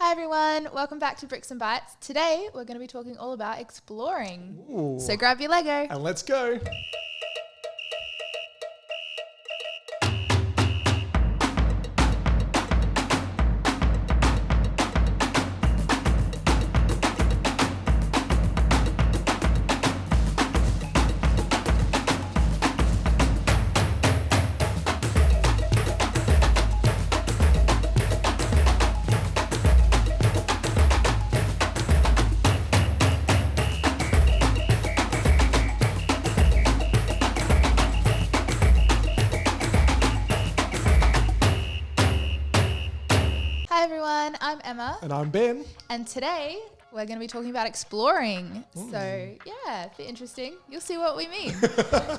Hi everyone, welcome back to Bricks and Bytes. Today we're going to be talking all about exploring. Ooh. So grab your Lego. And let's go. Hi everyone, I'm Emma. And I'm Ben. And today we're going to be talking about exploring. So yeah, a bit interesting. You'll see what we mean.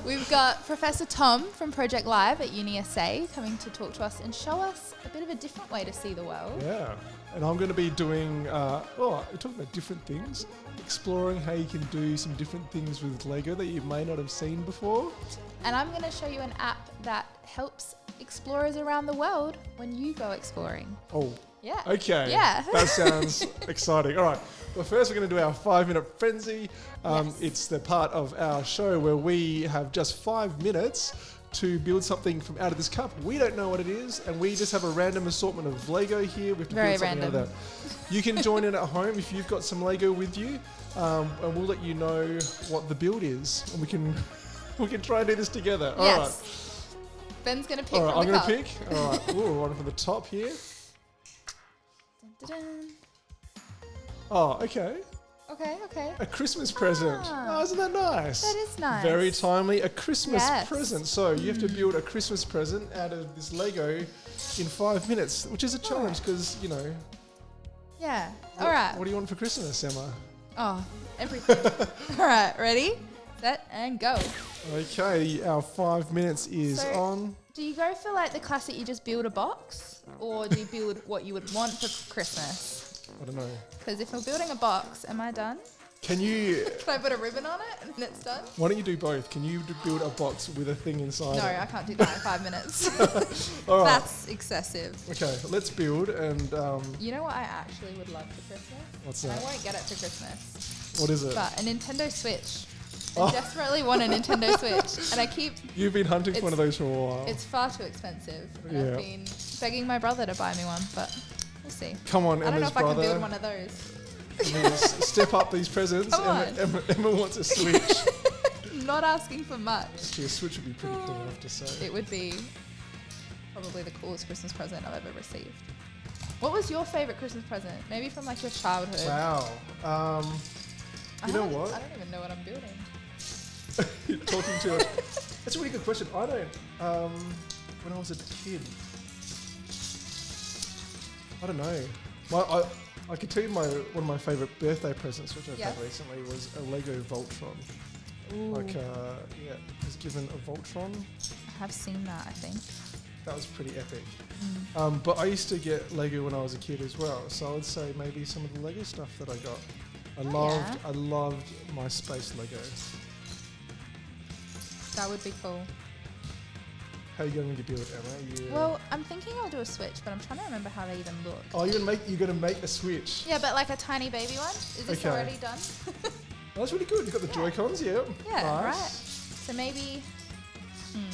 We've got Professor Tom from Project Live at UniSA coming to talk to us and show us a bit of a different way to see the world. Yeah. And I'm going to be doing, we're talking about different things, exploring how you can do some different things with Lego that you may not have seen before. And I'm going to show you an app that helps explorers around the world when you go exploring. Oh. Yeah. Okay. Yeah. That sounds exciting. All right. Well, first we're going to do our 5-minute frenzy. Yes. It's the part of our show where we have just 5 minutes to build something from out of this cup. We don't know what it is, and we just have a random assortment of Lego here. We have to Very build something random. out of that. You can join in at home if you've got some Lego with you, and we'll let you know what the build is, and we can try and do this together. All right. Yes. Ben's going to pick All right, from I'm the going cup. to pick. All right. Ooh, one from the top here. Dun, dun, dun. Oh, okay. Okay. A Christmas present. Ah. Oh, isn't that nice? That is nice. Very timely. A Christmas Yes. present. So you have to build a Christmas present out of this Lego in 5 minutes, which is a challenge because, you know. Yeah. What, All right. What do you want for Christmas, Emma? Oh, everything. All right. Ready, set, and go. Okay, our 5 minutes is So- on. Do you go for like the classic, you just build a box? Or do you build what you would want for Christmas? I don't know. Because if I'm building a box, am I done? Can you? Can I put a ribbon on it and then it's done? Why don't you do both? Can you build a box with a thing inside? No, it? I can't do that in 5 minutes. All right. That's excessive. Okay, let's build and You know what I actually would love for Christmas? What's And that? I won't get it for Christmas. What is it? But a Nintendo Switch. Oh. I desperately want a Nintendo Switch. And I keep... You've been hunting for It's- one of those for a while. It's far too expensive. And Yeah. I've been begging my brother to buy me one, but we'll see. Come on, I don't know Emma's if I brother. can build one of those. Step up these presents. Come on. Emma wants a Switch. Not asking for much. Actually, a Switch would be pretty cool, I have to say. It would be probably the coolest Christmas present I've ever received. What was your favourite Christmas present? Maybe from like your childhood. Wow. You know what? I don't even know what I'm building. Talking to it. That's a really good question. I don't. When I was a kid, I don't know. I could tell you one of my favourite birthday presents, which I've Yes. had recently, was a Lego Voltron. Ooh, I was given a Voltron. I have seen that, I think. That was pretty epic. But I used to get Lego when I was a kid as well, so I would say maybe some of the Lego stuff that I got. I loved my space Lego. That would be cool. How are you going to build it, Emma? Well, I'm thinking I'll do a Switch, but I'm trying to remember how they even look. Oh, you're gonna make a Switch. Yeah, but like a tiny baby one. Is this Okay. already done? Oh, that's really good. You've got the Yeah. Joy-Cons, yeah. Yeah, Nice. right. So maybe...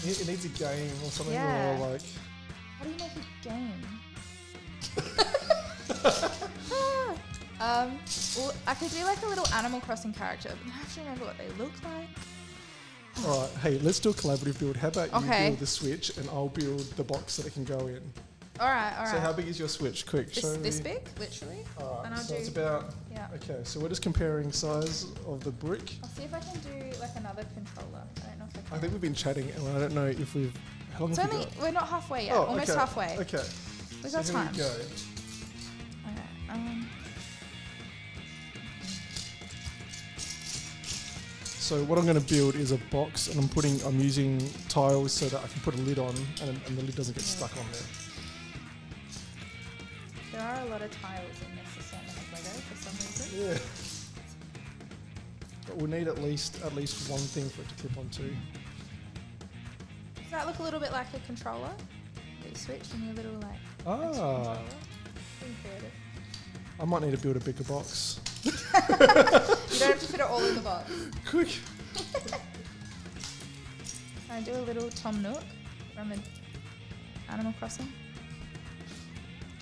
It needs a game or something, Yeah. or like. How do you make a game? Well, I could do like a little Animal Crossing character, but I don't actually remember what they look like. All right, hey, let's do a collaborative build. How about you Okay. build the Switch and I'll build the box that it can go in. All right. So how big is your Switch? Quick, show This me. big, literally. All right, And I'll so it's do- about. Yeah. Okay, so we're just comparing size of the brick. I'll see if I can do like another controller. I don't know if I can. I think we've been chatting, and I don't know if we've. How long It's have we only, got? we're not halfway yet. Oh, Almost okay. halfway. Okay. We've So got here time. we go. Okay. So what I'm going to build is a box, and I'm using tiles so that I can put a lid on, and the lid doesn't get stuck on there. There are a lot of tiles in this assortment of Lego for some reason. Yeah. But we'll need at least one thing for it to clip onto. Does that look a little bit like a controller? You switch and your little like Ah. controller. Pretty creative. I might need to build a bigger box. You don't have to fit it all in the box. Quick. Can I do a little Tom Nook from Animal Crossing?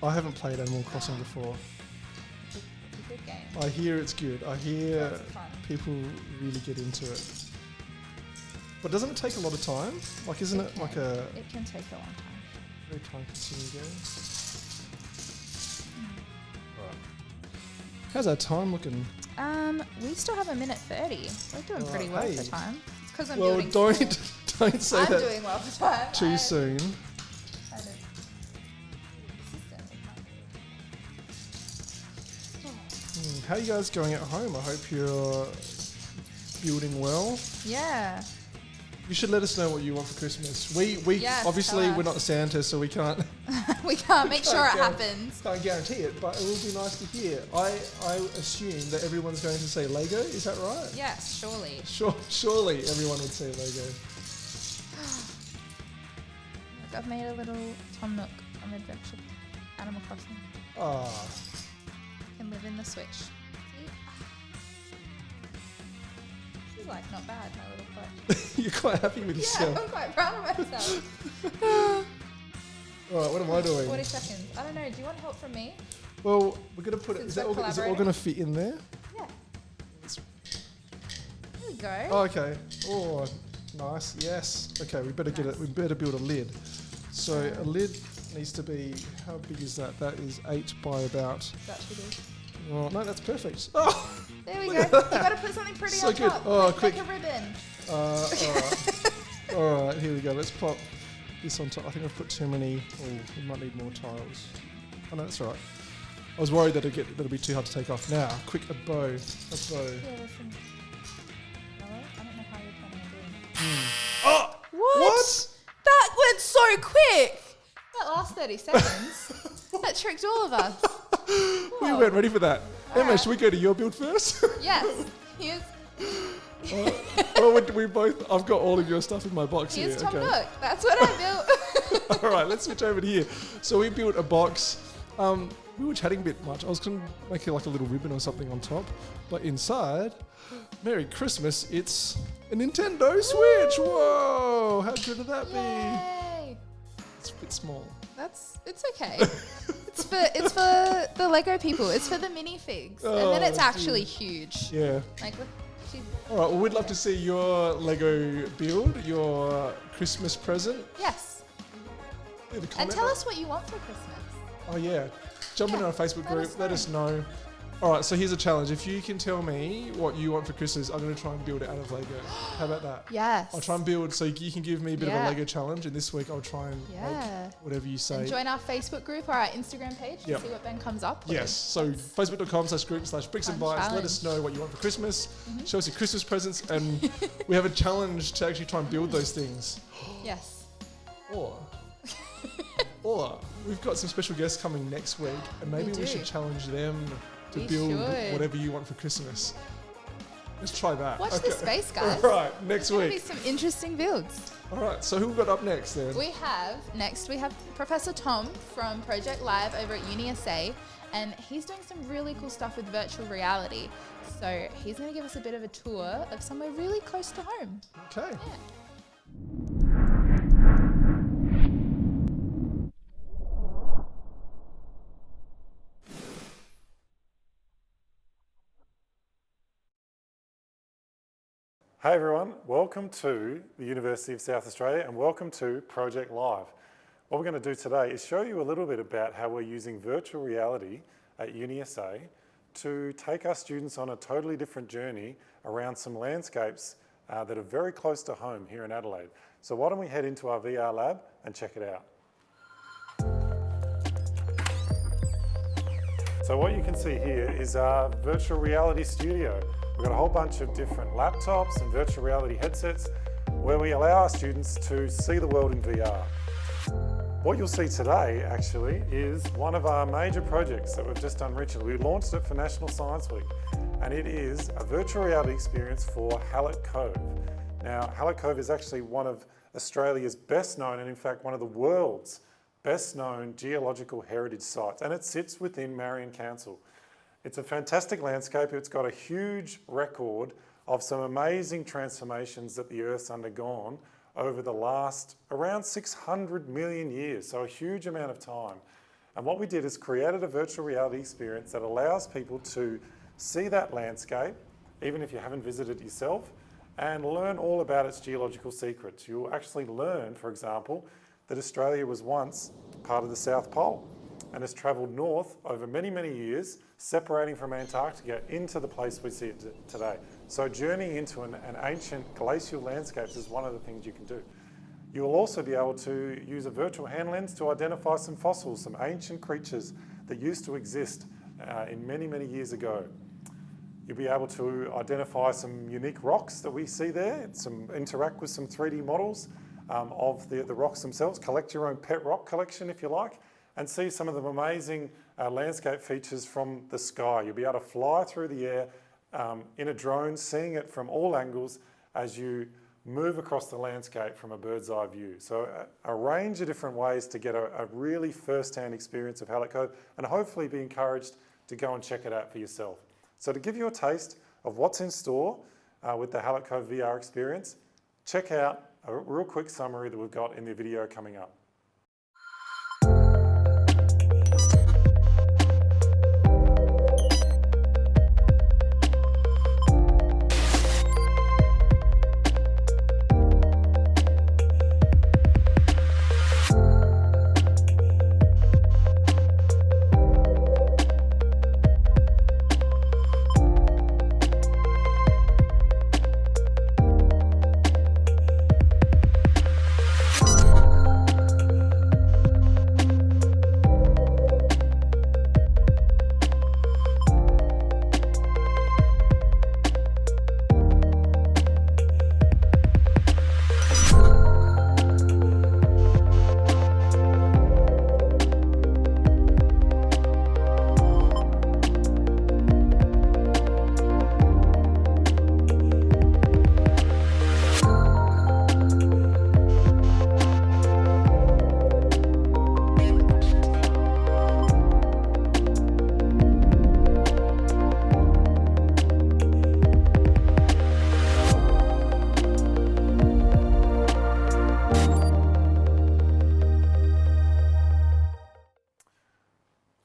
I haven't played Animal Crossing before. It's a good game. I hear it's good. I hear Lots of fun. people really get into it. But doesn't it take a lot of time? Like, isn't it like a It can take a long time. very time-consuming game? Right. How's our time looking? We still have 1:30. We're doing pretty well hey. for time. It's because I'm Well, building. don't say I'm that doing well for time. too soon. How are you guys going at home? I hope you're building well. Yeah. You should let us know what you want for Christmas. We Yes, obviously tell us. we're not Santa, so we can't We can't make sure it Can't happens. can't guarantee it, but it will be nice to hear. I assume that everyone's going to say Lego. Is that right? Yes, surely. Surely everyone would say Lego. Look, I've made a little Tom Nook from Adventure Animal Crossing. Ah, Can live in the Switch. See? She's like not bad, my little pet. you're quite happy with Yeah, yourself. I'm quite proud of myself. All right, what am I doing? 40 seconds. I don't know. Do you want help from me? Well, we're gonna put it. Since Is it we're all collaborating? going to fit in there? Yeah. There we go. Oh, okay. Oh, nice. Yes. Okay, we better get it. We better build a lid. So a lid needs to be. How big is that? That is 8 by about. That's too big. Oh no, that's perfect. Oh. There we go. You got to put something pretty So on good. top. Oh, like quick. a ribbon. All right. All right, here we go. Let's pop this on top. I think I've put too many. Oh, we might need more tiles. Oh no, that's all right. I was worried that that'll be too hard to take off. Now, quick, a bow. Yeah, listen. Hello? I don't know how you're planning on doing it. Oh! What? That went so quick. That last 30 seconds. That tricked all of us. We weren't ready for that. Emma, should we go to your build first? Yes. Here's Well, we both. I've got all of your stuff in my box here. Tom Okay. Nook. That's what I built. All right, let's switch over to here. So we built a box. We were chatting a bit much. I was going to make it like a little ribbon or something on top, but inside, Merry Christmas! It's a Nintendo Switch. Whoa! How good would that be? Yay. It's a bit small. It's okay. It's for the Lego people. It's for the minifigs. And then it's actually huge. Yeah. Like with All right. Well, we'd love to see your Lego build, your Christmas present. Yes. Leave a And comment. tell us what you want for Christmas. Oh yeah. Jump in our Facebook let group. us Let us know. All right. So here's a challenge. If you can tell me what you want for Christmas, I'm going to try and build it out of Lego. How about that? Yes. I'll try and build. So you can give me a bit of a Yeah. Lego challenge, and this week I'll try and Yeah. make whatever you say. And join our Facebook group or our Instagram page Yep. to see what Ben comes up with. Yes. So facebook.com/group/bricks and Fun bytes. Let challenge. us know what you want for Christmas. Show us your Christmas presents, and we have a challenge to actually try and build those things. Yes. Or we've got some special guests coming next week, and maybe we do. should challenge them to We build should. whatever you want for Christmas. Let's try that. Watch this space, guys. All right, next There's going to be week. some interesting builds. All right, so who we got up next then? We have Professor Tom from Project Live over at UniSA, and he's doing some really cool stuff with virtual reality. So he's going to give us a bit of a tour of somewhere really close to home. Okay. Yeah. Hey everyone, welcome to the University of South Australia and welcome to Project Live. What we're going to do today is show you a little bit about how we're using virtual reality at UniSA to take our students on a totally different journey around some landscapes that are very close to home here in Adelaide. So why don't we head into our VR lab and check it out. So what you can see here is our virtual reality studio. We've got a whole bunch of different laptops and virtual reality headsets where we allow our students to see the world in VR. What you'll see today actually is one of our major projects that we've just done recently. We launched it for National Science Week, and it is a virtual reality experience for Hallett Cove. Now, Hallett Cove is actually one of Australia's best known, and in fact one of the world's best known geological heritage sites, and it sits within Marion Council. It's a fantastic landscape. It's got a huge record of some amazing transformations that the Earth's undergone over the last around 600 million years, so a huge amount of time. And what we did is created a virtual reality experience that allows people to see that landscape, even if you haven't visited yourself, and learn all about its geological secrets. You'll actually learn, for example, that Australia was once part of the South Pole and has travelled north over many, many years, separating from Antarctica into the place we see it today. So journeying into an ancient glacial landscape is one of the things you can do. You will also be able to use a virtual hand lens to identify some fossils, some ancient creatures that used to exist in many, many years ago. You'll be able to identify some unique rocks that we see there, interact with some 3D models of the rocks themselves, collect your own pet rock collection if you like, and see some of the amazing landscape features from the sky. You'll be able to fly through the air in a drone, seeing it from all angles as you move across the landscape from a bird's eye view. So a range of different ways to get a really first-hand experience of Hallett Cove and hopefully be encouraged to go and check it out for yourself. So to give you a taste of what's in store with the Hallett Cove VR experience, check out a real quick summary that we've got in the video coming up.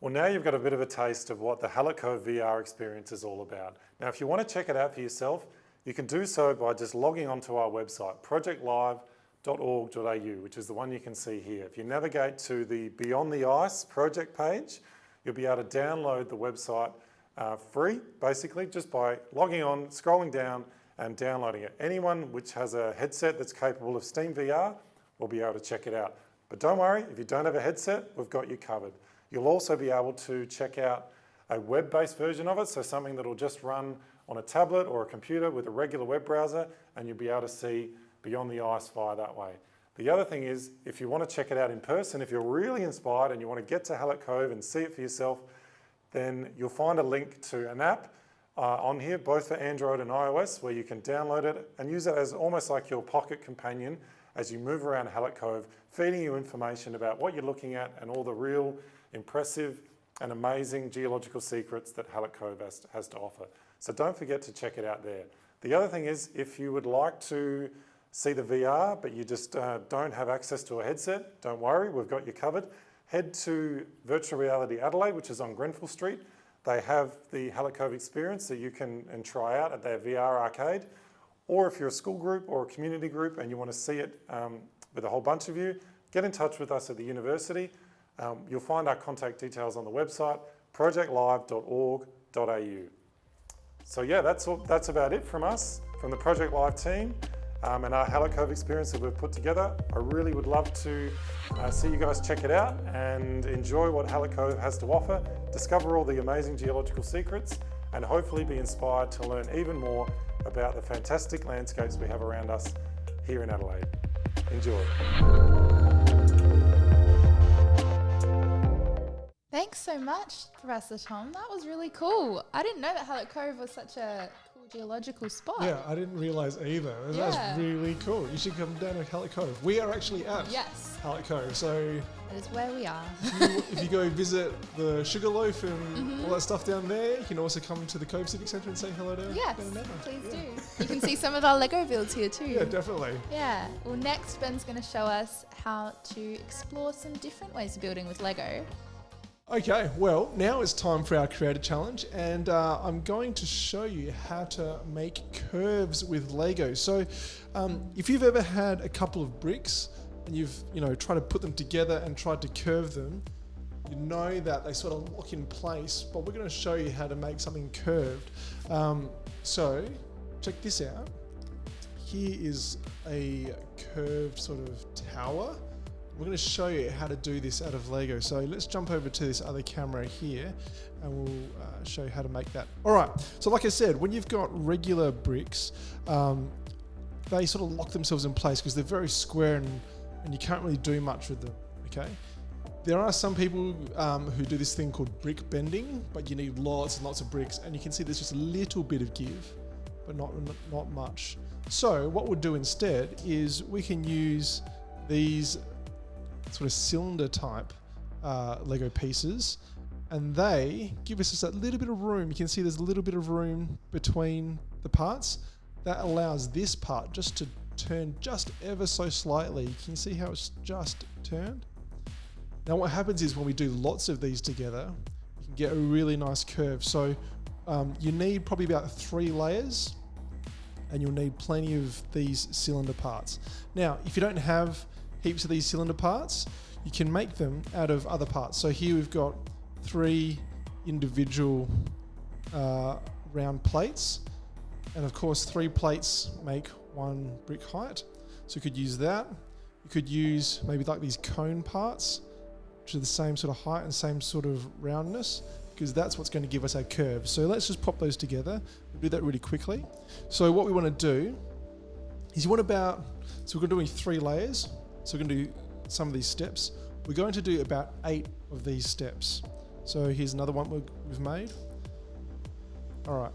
Well, now you've got a bit of a taste of what the Hallett Cove VR experience is all about. Now, if you want to check it out for yourself, you can do so by just logging onto our website, projectlive.org.au, which is the one you can see here. If you navigate to the Beyond the Ice project page, you'll be able to download the website free, basically, just by logging on, scrolling down and downloading it. Anyone which has a headset that's capable of Steam VR will be able to check it out. But don't worry, if you don't have a headset, we've got you covered. You'll also be able to check out a web-based version of it, so something that'll just run on a tablet or a computer with a regular web browser, and you'll be able to see Beyond the Ice via that way. The other thing is, if you want to check it out in person, if you're really inspired and you want to get to Hallett Cove and see it for yourself, then you'll find a link to an app on here, both for Android and iOS, where you can download it and use it as almost like your pocket companion as you move around Hallett Cove, feeding you information about what you're looking at and all the real impressive and amazing geological secrets that Hallett Cove has to offer. So don't forget to check it out there. The other thing is, if you would like to see the VR, but you just don't have access to a headset, don't worry, we've got you covered. Head to Virtual Reality Adelaide, which is on Grenfell Street. They have the Hallett Cove experience that you can try out at their VR arcade. Or if you're a school group or a community group and you want to see it with a whole bunch of you, get in touch with us at the university. You'll find our contact details on the website, projectlive.org.au. So yeah, that's about it from us, from the Project Live team and our Hallett Cove experience that we've put together. I really would love to see you guys check it out and enjoy what Hallett Cove has to offer, discover all the amazing geological secrets, and hopefully be inspired to learn even more about the fantastic landscapes we have around us here in Adelaide. Enjoy. Thanks so much, Professor Tom. That was really cool. I didn't know that Hallett Cove was such a cool geological spot. Yeah, I didn't realise either. That's really cool. You should come down to Hallett Cove. We are actually at Hallett Cove. So that is where we are. if you go visit the Sugarloaf and all that stuff down there, you can also come to the Cove Civic Centre and say hello to Yes, Ben and Emma. please do. You can see some of our Lego builds here too. Yeah, definitely. Yeah. Well, next Ben's going to show us how to explore some different ways of building with Lego. Okay, well, now it's time for our Creator Challenge, and I'm going to show you how to make curves with Lego. So if you've ever had a couple of bricks and you've tried to put them together and tried to curve them, you know that they sort of lock in place, but we're going to show you how to make something curved. So check this out. Here is a curved sort of tower. We're going to show you how to do this out of Lego. So let's jump over to this other camera here and we'll show you how to make that. All right, so like I said, when you've got regular bricks, they sort of lock themselves in place because they're very square and you can't really do much with them, okay? There are some people who do this thing called brick bending, but you need lots and lots of bricks, and you can see there's just a little bit of give, but not much. So what we'll do instead is we can use these sort of cylinder type Lego pieces, and they give us just that little bit of room. You can see there's a little bit of room between the parts that allows this part just to turn just ever so slightly. Can you see how it's just turned? Now what happens is when we do lots of these together, you can get a really nice curve. So you need probably about 3 layers, and you'll need plenty of these cylinder parts. Now, if you don't have heaps of these cylinder parts, you can make them out of other parts. So here we've got 3 individual round plates, and of course 3 plates make 1 brick height. So you could use that. You could use maybe like these cone parts, which are the same sort of height and same sort of roundness, because that's what's going to give us our curve. So let's just pop those together. We'll do that really quickly. So what we want to do is so we're going to do 3 layers. So we're going to do some of these steps. We're going to do about 8 of these steps. So here's another one we've made. All right.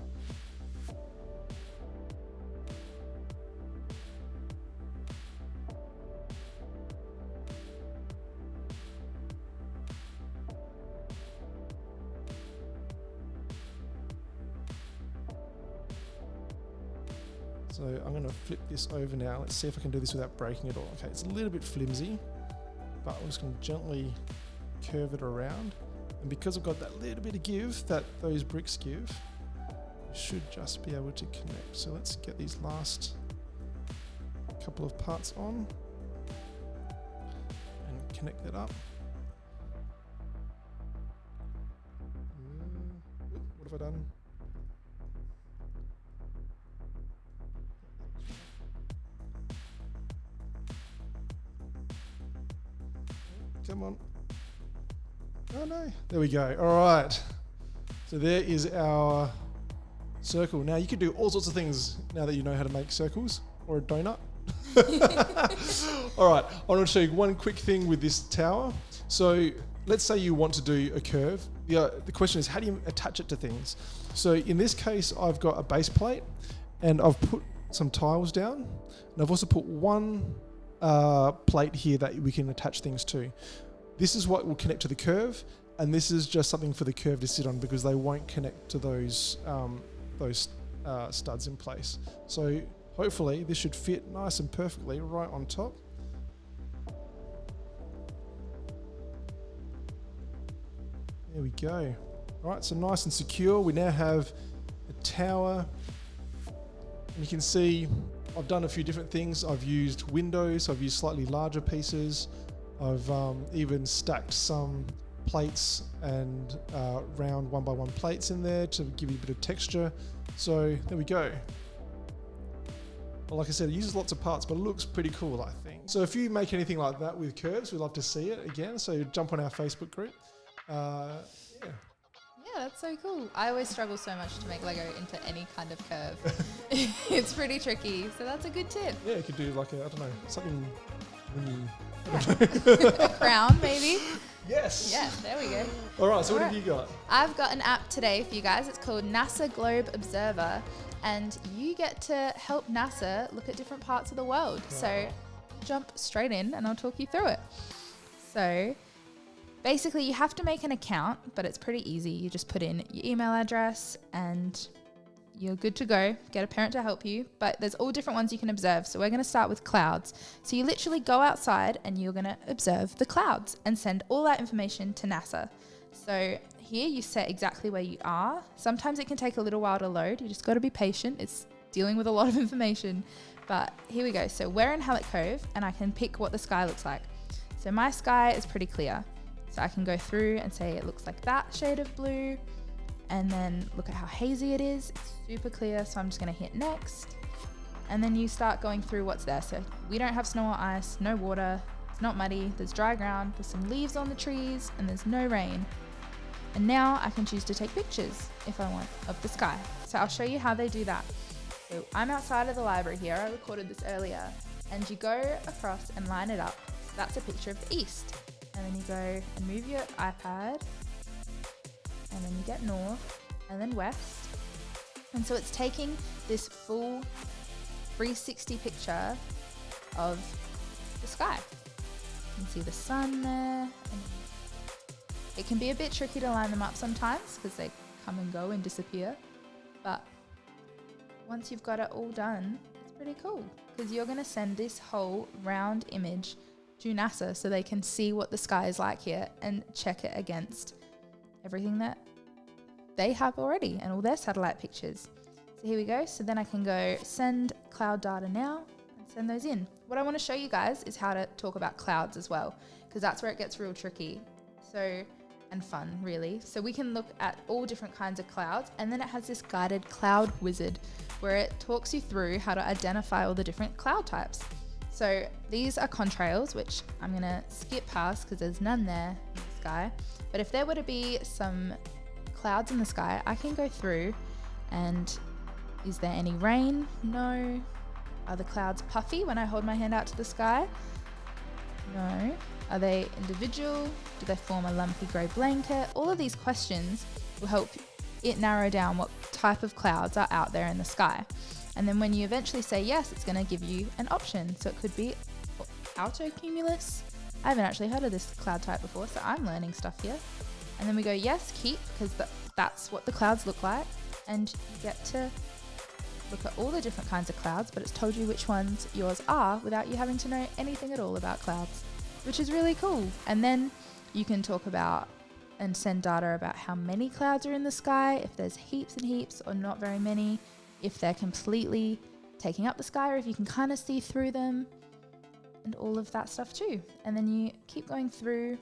So I'm going to flip this over now. Let's see if I can do this without breaking it all. Okay, it's a little bit flimsy, but I'm just going to gently curve it around. And because I've got that little bit of give that those bricks give, we should just be able to connect. So let's get these last couple of parts on and connect that up. What have I done? Come on. Oh no. There we go. All right. So there is our circle. Now you could do all sorts of things now that you know how to make circles or a donut. All right. I want to show you one quick thing with this tower. So let's say you want to do a curve. The question is, how do you attach it to things? So in this case, I've got a base plate and I've put some tiles down, and I've also put one plate here that we can attach things to. This is what will connect to the curve, and this is just something for the curve to sit on because they won't connect to those studs in place. So hopefully this should fit nice and perfectly right on top. There we go. All right, so nice and secure. We now have a tower, and you can see I've done a few different things. I've used windows, I've used slightly larger pieces. I've even stacked some plates and round 1x1 plates in there to give you a bit of texture. So there we go. Well, like I said, it uses lots of parts, but it looks pretty cool, I think. So if you make anything like that with curves, we'd love to see it again. So jump on our Facebook group. Yeah, that's so cool. I always struggle so much to make Lego into any kind of curve. It's pretty tricky, so that's a good tip. Yeah, you could do like a, I don't know, something when you... A crown, maybe? Yes. Yeah, there we go. All right, so what Alright. have you got? I've got an app today for you guys. It's called NASA Globe Observer, and you get to help NASA look at different parts of the world. So jump straight in and I'll talk you through it. So basically you have to make an account, but it's pretty easy. You just put in your email address and you're good to go. Get a parent to help you, but there's all different ones you can observe. So we're going to start with clouds. So you literally go outside and you're going to observe the clouds and send all that information to NASA. So here you set exactly where you are. Sometimes it can take a little while to load. You just got to be patient. It's dealing with a lot of information, but here we go. So we're in Hallett Cove and I can pick what the sky looks like. So my sky is pretty clear. So I can go through and say it looks like that shade of blue. And then look at how hazy it is. It's super clear, so I'm just gonna hit next. And then you start going through what's there. So we don't have snow or ice, no water, it's not muddy, there's dry ground, there's some leaves on the trees, and there's no rain. And now I can choose to take pictures if I want of the sky. So I'll show you how they do that. So I'm outside of the library here, I recorded this earlier, and you go across and line it up. So that's a picture of the east. And then you go and move your iPad, and then you get north and then west. And so it's taking this full 360 picture of the sky. You can see the sun there. And it can be a bit tricky to line them up sometimes because they come and go and disappear. But once you've got it all done, it's pretty cool because you're going to send this whole round image to NASA so they can see what the sky is like here and check it against everything that they have already and all their satellite pictures. So here we go. So then I can go send cloud data now and send those in. What I want to show you guys is how to talk about clouds as well, because that's where it gets real tricky. So, and fun really. So we can look at all different kinds of clouds, and then it has this guided cloud wizard where it talks you through how to identify all the different cloud types. So these are contrails, which I'm gonna skip past because there's none there in the sky. But if there were to be some clouds in the sky, I can go through and is there any rain? No. Are the clouds puffy when I hold my hand out to the sky? No. Are they individual? Do they form a lumpy grey blanket? All of these questions will help it narrow down what type of clouds are out there in the sky. And then when you eventually say yes, it's going to give you an option. So it could be altocumulus. I haven't actually heard of this cloud type before, so I'm learning stuff here. And then we go yes, keep, because that's what the clouds look like. And you get to look at all the different kinds of clouds, but it's told you which ones yours are without you having to know anything at all about clouds, which is really cool. And then you can talk about and send data about how many clouds are in the sky, if there's heaps and heaps or not very many, if they're completely taking up the sky or if you can kind of see through them, and all of that stuff too. And then you keep going through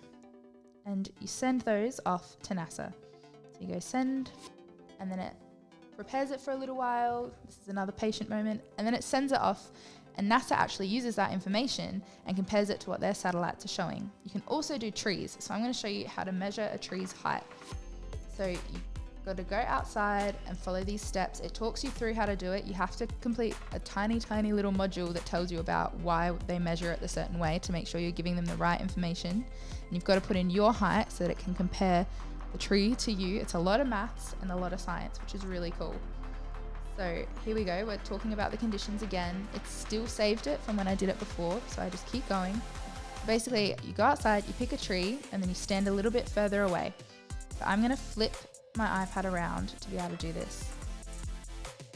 and you send those off to NASA. So you go send, and then it prepares it for a little while. This is another patient moment. And then it sends it off, and NASA actually uses that information and compares it to what their satellites are showing. You can also do trees. So I'm going to show you how to measure a tree's height. So you've got to go outside and follow these steps. It talks you through how to do it. You have to complete a tiny, tiny little module that tells you about why they measure it a certain way to make sure you're giving them the right information. And you've got to put in your height so that it can compare the tree to you. It's a lot of maths and a lot of science, which is really cool. So here we go. We're talking about the conditions again. It's still saved it from when I did it before, so I just keep going. Basically, you go outside, you pick a tree, and then you stand a little bit further away. So I'm going to flip my iPad around to be able to do this.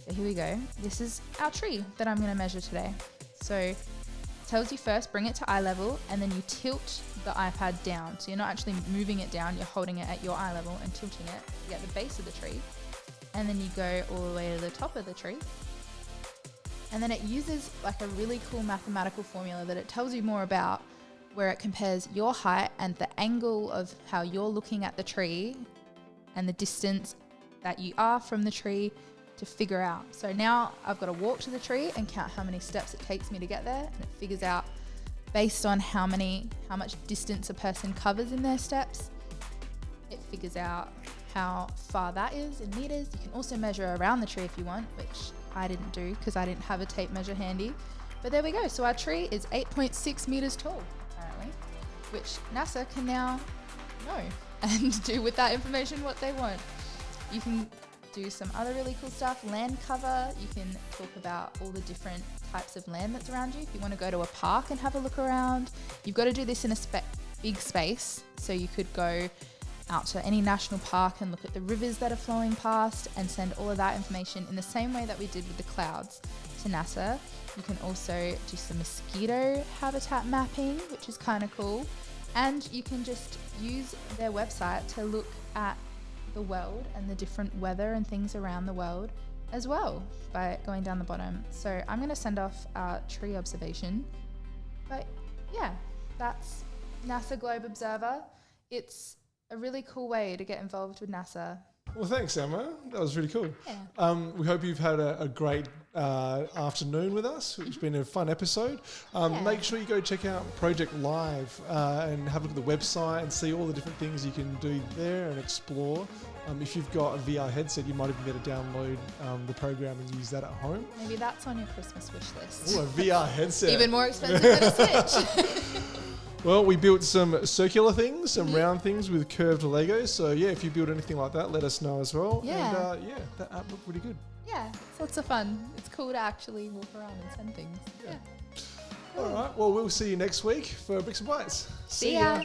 So here we go. This is our tree that I'm going to measure today. So it tells you first, bring it to eye level, and then you tilt the iPad down. So you're not actually moving it down, you're holding it at your eye level and tilting it to get the base of the tree. And then you go all the way to the top of the tree. And then it uses like a really cool mathematical formula that it tells you more about, where it compares your height and the angle of how you're looking at the tree and the distance that you are from the tree to figure out. So now I've got to walk to the tree and count how many steps it takes me to get there, and it figures out based on how much distance a person covers in their steps. It figures out how far that is in meters. You can also measure around the tree if you want, which I didn't do because I didn't have a tape measure handy. But there we go. So our tree is 8.6 meters tall, apparently, which NASA can now know and do with that information what they want. You can do some other really cool stuff, land cover. You can talk about all the different types of land that's around you. If you want to go to a park and have a look around, you've got to do this in a big space. So you could go out to any national park and look at the rivers that are flowing past and send all of that information in the same way that we did with the clouds to NASA. You can also do some mosquito habitat mapping, which is kind of cool. And you can just use their website to look at the world and the different weather and things around the world as well by going down the bottom. So I'm going to send off our tree observation. But yeah, that's NASA Globe Observer. It's a really cool way to get involved with NASA. Well, thanks, Emma. That was really cool. Yeah. We hope you've had a great afternoon with us. It's been a fun episode. Make sure you go check out Project Live and have a look at the website and see all the different things you can do there and explore. If you've got a VR headset, you might even be able to download the program and use that at home. Maybe that's on your Christmas wish list. Oh, a VR headset. Even more expensive than a Switch. Well, we built some circular things, some round things with curved Legos. So yeah, if you build anything like that, let us know as well. Yeah. And that app looked really good. Yeah, it's lots of fun. It's cool to actually walk around and send things. Yeah. All right. Well, we'll see you next week for Bricks and Bytes. See ya.